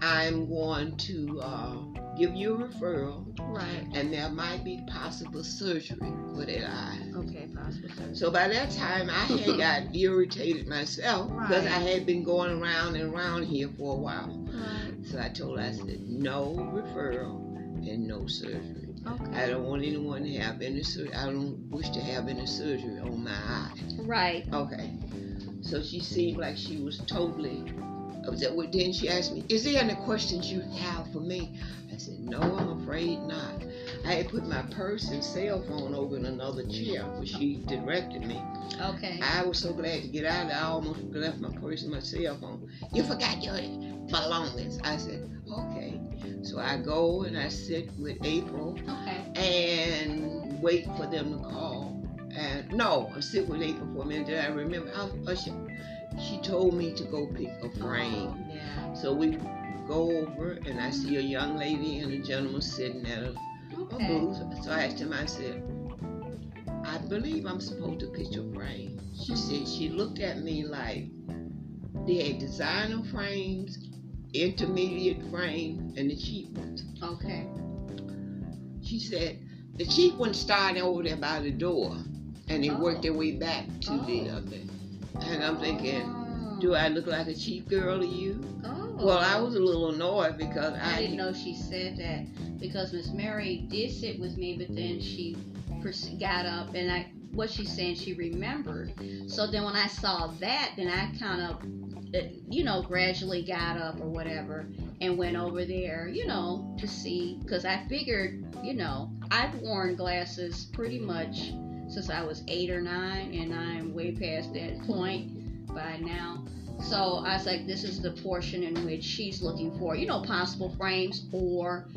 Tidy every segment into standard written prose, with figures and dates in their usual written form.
I'm going to give you a referral, Right. and there might be possible surgery for that eye. Okay, possible surgery. So by that time, I had got irritated myself because I Right. had been going around and around here for a while. Right. So I told her, I said, no referral and no surgery. Okay. I don't want anyone to have any surgery. I don't wish to have any surgery on my eye. Right. Okay. So she seemed like she was totally upset. Well, then she asked me, is there any questions you have for me? I said, no, I'm afraid not. I had put my purse and cell phone over in another chair where she directed me. Okay. I was so glad to get out of there. I almost left my purse and my cell phone. You forgot your belongings. I said, okay. So I go and I sit with April. Okay. And wait for them to call. And no, I sit with April for a minute. Then I remember, she told me to go pick a frame. Oh, yeah. So we go over, and I see a young lady and a gentleman sitting at a booth. So I asked him, I said, I believe I'm supposed to pitch a frame. She said, she looked at me like they had designer frames, intermediate frames, and the cheap ones. Okay. She said, the cheap ones started over there by the door, and they worked their way back to the other. And I'm thinking, do I look like a cheap girl to you? Oh. Well, I was a little annoyed because I didn't know she said that, because Miss Mary did sit with me, but then she got up, and what she's saying, she remembered. So then when I saw that, then I kind of, gradually got up or whatever and went over there, to see, because I figured, I've worn glasses pretty much since I was 8 or 9, and I'm way past that point by now. So I was like, this is the portion in which she's looking for, possible frames, or,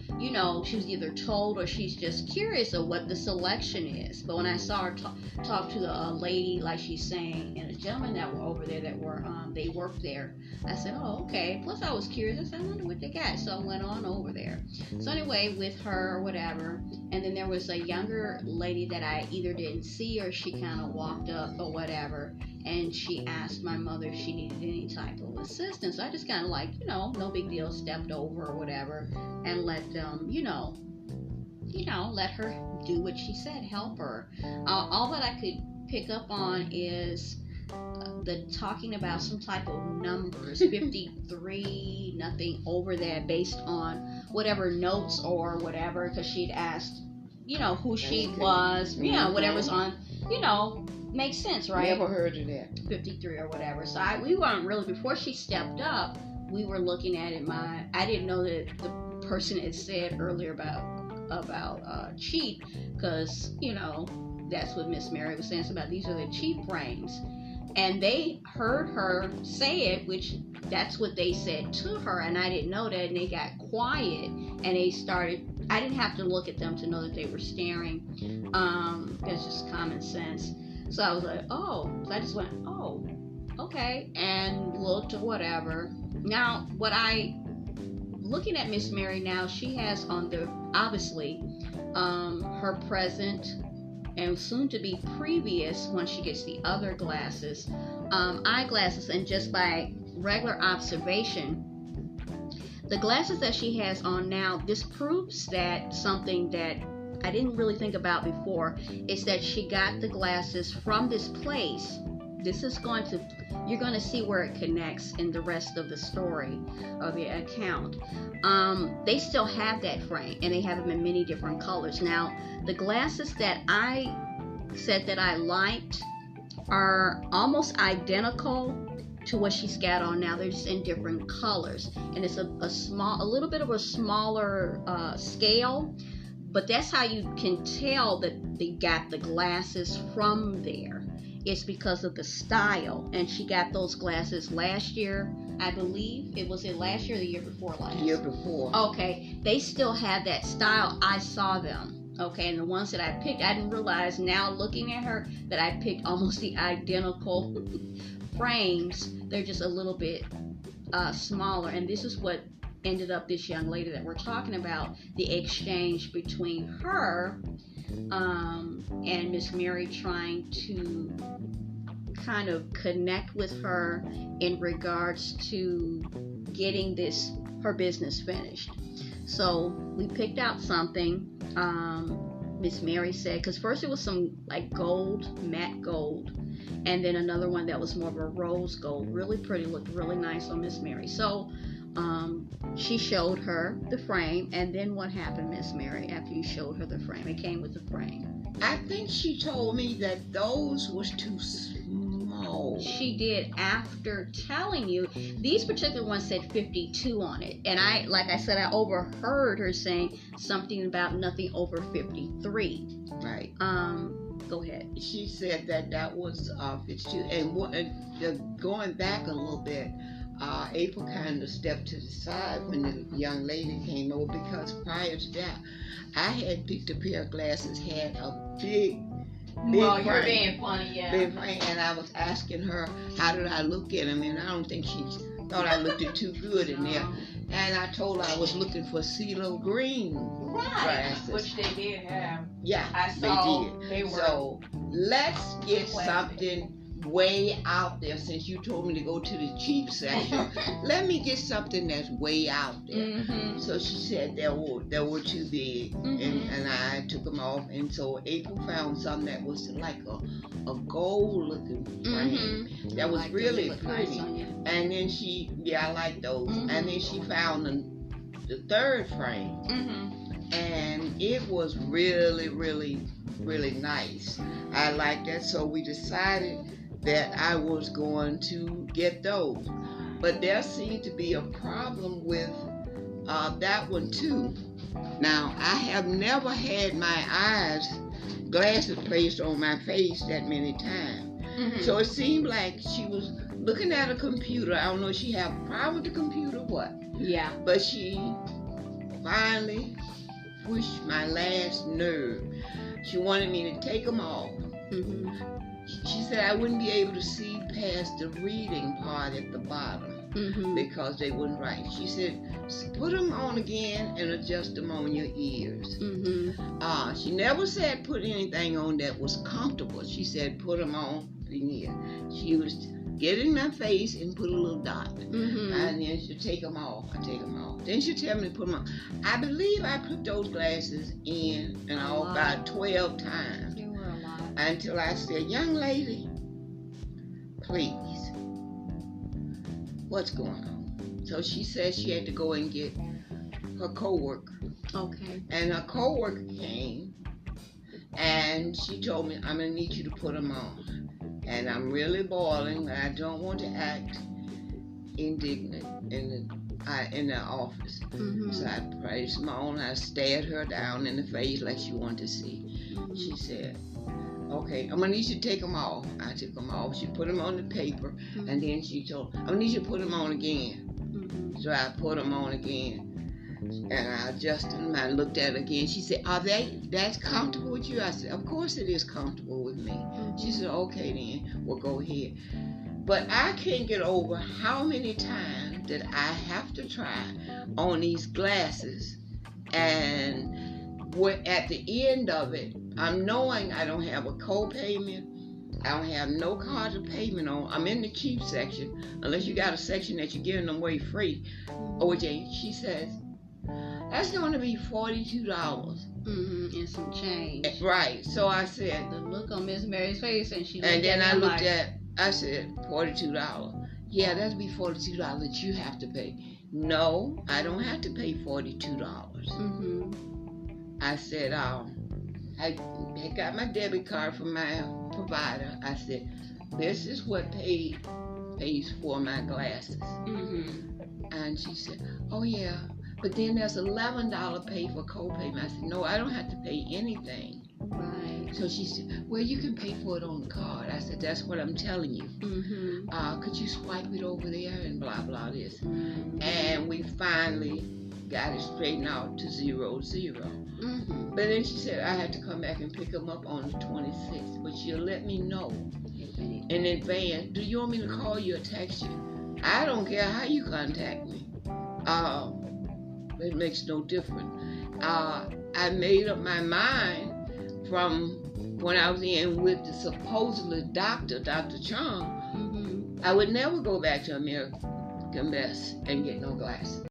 she was either told or she's just curious of what the selection is. But when I saw her talk to the lady, like she's saying, and a gentleman that were over there that were, they worked there, I said, oh, okay. Plus I was curious. I said, I wonder what they got. So I went on over there. So anyway, with her or whatever, and then there was a younger lady that I either didn't see or she kind of walked up or whatever, and she asked my mother if she needed any type of assistance. So I just kind of like, no big deal, stepped over or whatever, and let them, let her do what she said, help her. All that I could pick up on is the talking about some type of numbers, 53, nothing over that, based on whatever notes or whatever, because she'd asked, who she was, whatever's on, makes sense, right? Never heard of that. 53 or whatever. So we weren't really, before she stepped up, we were looking at it. I didn't know that the person had said earlier about cheap, because, that's what Miss Mary was saying about these are the cheap frames. And they heard her say it, which that's what they said to her, and I didn't know that, and they got quiet, and they started, I didn't have to look at them to know that they were staring. It's just common sense. So I was like, oh. So I just went, oh, okay, and looked or whatever. Now, looking at Miss Mary now, she has on obviously, her present and soon to be previous, once she gets the other glasses, eyeglasses, and just by regular observation, the glasses that she has on now, this proves that something that I didn't really think about before, is that she got the glasses from this place. This is you're going to see where it connects in the rest of the story of the account. They still have that frame, and they have them in many different colors. Now, the glasses that I said that I liked are almost identical to what she's got on now. They're just in different colors, and it's a little bit of a smaller scale, but that's how you can tell that they got the glasses from there. It's because of the style, and she got those glasses last year, I believe. Was it last year or the year before last? Year before. Okay, they still have that style. I saw them. Okay, and the ones that I picked, I didn't realize now looking at her that I picked almost the identical frames. They're just a little bit smaller, and this is what ended up this young lady that we're talking about, the exchange between her and Miss Mary, trying to kind of connect with her in regards to getting this her business finished. So we picked out something. Miss Mary said, because first it was some like gold, matte gold, and then another one that was more of a rose gold, really pretty, looked really nice on Miss Mary. So she showed her the frame, and then what happened, Miss Mary, after you showed her the frame? It came with the frame. I think she told me that those was too small. She did, after telling you. These particular ones said 52 on it, and like I said, I overheard her saying something about nothing over 53. Right. Go ahead. She said that was 52, and going back a little bit, April kind of stepped to the side when the young lady came over, because prior to that, I had picked a pair of glasses, had a big Well, frame, you're being funny, yeah. big frame, and I was asking her how did I look in them, and I don't think she thought I looked it too good in there. And I told her I was looking for CeeLo Green glasses, which they did have. Yeah, I saw they did. they were So let's get classic. something way out there. Since you told me to go to the cheap section, let me get something that's way out there. Mm-hmm. So she said they were too big, and I took them off. And so April found something that was like a gold looking frame that was really pretty. And then I like those. And then she found the third frame, and it was really, really, really nice. I liked that, so we decided that I was going to get those. But there seemed to be a problem with that one too. Now, I have never had my glasses placed on my face that many times. So it seemed like she was looking at a computer. I don't know if she had a problem with the computer or what. Yeah. But she finally pushed my last nerve. She wanted me to take them off. She said I wouldn't be able to see past the reading part at the bottom because they wouldn't write. She said, put them on again and adjust them on your ears. She never said put anything on that was comfortable. She said put them on in here. She was get in my face and put a little dot. And then she'll take them off. I take them off. Then she'll tell me to put them on. I believe I put those glasses in and off about 12 times. There were a lot. Until I said, young lady, please, what's going on? So she said she had to go and get her coworker. Okay. And her coworker came, and she told me, I'm going to need you to put them on. And I'm really boiling, and I don't want to act indignant in the office. So I placed them on, I stared her down in the face like she wanted to see. She said, okay, I'm going to need you to take them off. I took them off. She put them on the paper, and then she told, I'm going to need you to put them on again. So I put them on again. And I adjusted them. I looked at it again. She said, that's comfortable with you? I said, of course it is comfortable with me. She said, okay then, we'll go ahead. But I can't get over how many times that I have to try on these glasses. And at the end of it, I'm knowing I don't have a co-payment. I don't have no card of payment on. I'm in the cheap section, unless you got a section that you're giving them away free. OJ, she says, that's going to be $42. And some change. Right. So I said, The look on Miss Mary's face, and she. and then I looked I said, $42. Yeah, that'd be $42 that you have to pay. No, I don't have to pay $42. I said, I got my debit card from my provider. I said, this is what pays for my glasses. And she said, oh yeah, but then there's $11 pay for copayment. I said, no, I don't have to pay anything. Right. So she said, well, you can pay for it on the card. I said, that's what I'm telling you. Could you swipe it over there and blah, blah, this. And we finally got it straightened out to 0-0. But then she said, I had to come back and pick them up on the 26th. But she'll let me know in advance. Do you want me to call you or text you? I don't care how you contact me. It makes no difference. I made up my mind from when I was in with the supposedly Dr. Chong. I would never go back to American Best and get no glasses.